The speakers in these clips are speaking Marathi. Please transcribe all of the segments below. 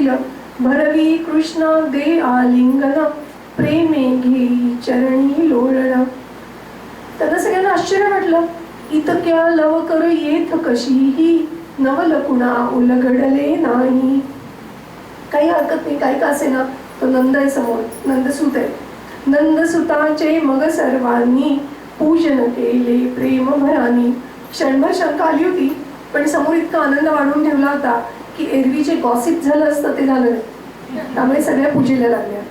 सांगितलं, भरवी कृष्ण दे आलिंगन, प्रेमे घेई चरणी लोळण. त्यांना सगळ्यांना आश्चर्य वाटलं. इतक्या लव कर येथ कशीही, नवल कुणा उलगडले नाही. काही हरकत नाही, काही का असे ना, तो नंद आहे समोर, नंदसूत आहे. नंदसुताचे मग सर्वांनी पूजन केले प्रेम भरानी. क्षणभर शंका आली होती, पण समोर इतका आनंद वाढवून ठेवला होता की एरवी जे गॉसिप झालं असतं ते झालं नाही. त्यामुळे सगळ्या पूजेला लागल्या.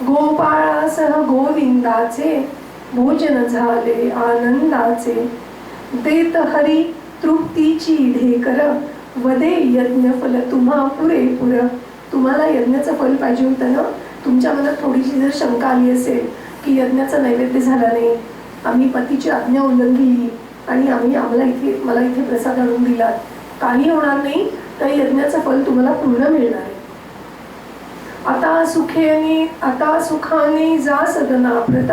गोपाळासह गोविंदाचे भोजन झाले आनंदाचे. देत हरी तृप्तीची ढेकर, वदे यज्ञ फल तुम्हा पुरेपूर. तुम्हाला यज्ञाचं फल पाहिजे होतं ना. तुमच्या मनात थोडीशी जर शंका आली असेल की यज्ञाचा नैवेद्य झाला नाही, आम्ही पतीची आज्ञा उल्लंघली आणि मला इथे प्रसाद आणून दिलात, काही होणार नाही, तर यज्ञाचं फल तुम्हाला पूर्ण मिळणार आहे. आता सुखाने जा सदना व्रत,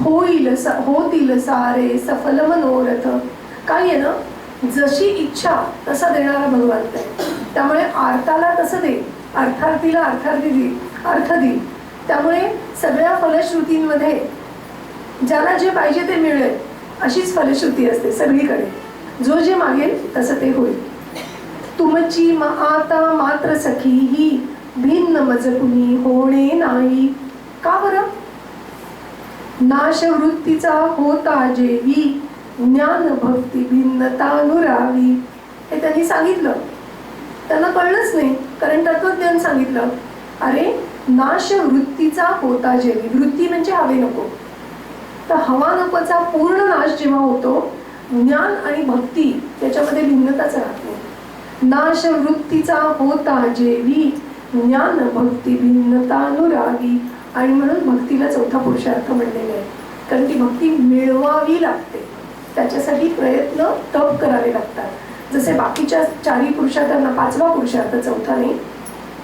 होतील सारे सफल मनोरथ. काय आहे ना, जशी इच्छा तसा देणारा भगवंत आहे. त्यामुळे आर्ताला तसं दे, अर्थार्थीला अर्थ दे. त्यामुळे सगळ्या फलश्रुतींमध्ये ज्याला जे पाहिजे ते मिळेल अशीच फलश्रुती असते सगळीकडे. जो जे मागेल तसं ते होईल. तुमची आता मात्र सखी ही, भिन्न मज कुणी होणे नाही. का बरं? नाश वृत्तीचा होता जेवी, ज्ञान भक्ती भिन्नतानुरावी. हे त्यांनी सांगितलं. त्यांना कळलंच नाही, कारण तत्वज्ञान सांगितलं. अरे, नाश वृत्तीचा होता जेवी, वृत्ती म्हणजे हवे नको, तर हवा नकोचा पूर्ण नाश जेव्हा होतो, ज्ञान आणि भक्ती त्याच्यामध्ये भिन्नताच राहत नाही. नाश वृत्तीचा होता जेवी, ज्ञान भक्ती भिन्नतानुरागी. आणि म्हणून भक्तीला चौथा पुरुषार्थ म्हणलेला आहे, कारण ती भक्ती मिळवावी लागते. त्याच्यासाठी प्रयत्न तप करावे लागतात. जसे बाकीच्या चारही पुरुषार्थांना पाचवा पुरुषार्थ, चौथा नाही,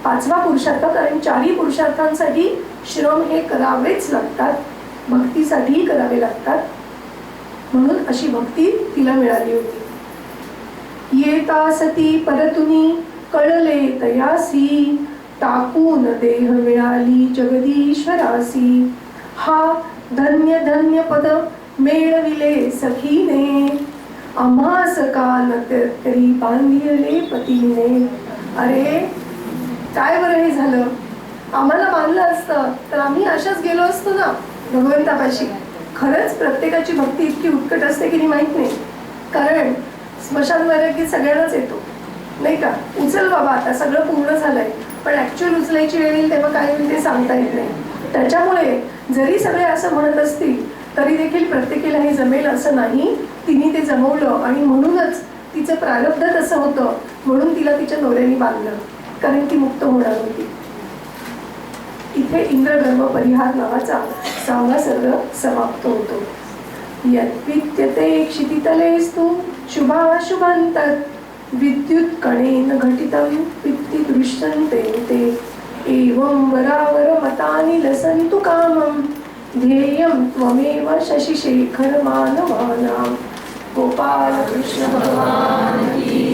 पाचवा पुरुषार्थ, कारण चारही पुरुषार्थांसाठी श्रम हे करावेच लागतात, भक्तीसाठीही करावे लागतात. म्हणून अशी भक्ती तिला मिळाली होती. येता सती परतुनी कळले तयासी, टाकून देह मिळाली जगदीश्वरासी. हा धन्य धन्य पद मेळविले सखीने, आम्हास कान तरी बांधिले पतीने. अरे, काय बरं हे झालं. आम्हाला मानलं असतं तर आम्ही अशाच गेलो असतो ना भगवंतापाशी. खरंच प्रत्येकाची भक्ती इतकी उत्कट असते की नाही माहीत नाही, कारण स्मशान वैराग्य सगळ्यांनाच येतो, नाही का. उचल बाबा, आता सगळं पूर्ण झालंय, पण ऍक्च्युअल उचलायची वेळ येईल तेव्हा काय होईल ते सांगता येत नाही. त्याच्यामुळे जरी सगळे असं म्हणत असतील तरी देखील प्रत्येकीला हे जमेल असं नाही. तिने ते जमवलं आणि म्हणूनच तिचं प्रारब्ध तसं होतं, म्हणून तिला तिच्या नवऱ्याने बांधलं, कारण ती मुक्त होणार होती. इथे इंद्रगर्भ परिहार नावाचा 6वा सर्ग समाप्त होतो. यद्विद्यते क्षितितलेस्तु शुभाशुभान्तत्, विद्युत कणेन घटितं वित्ति दृश्यन्ते ते. एवं वरावर मतानि लसन्तु कामं, ध्येयं त्वमेव शशिशेखर मानवानां. गोपाल कृष्ण भगवान की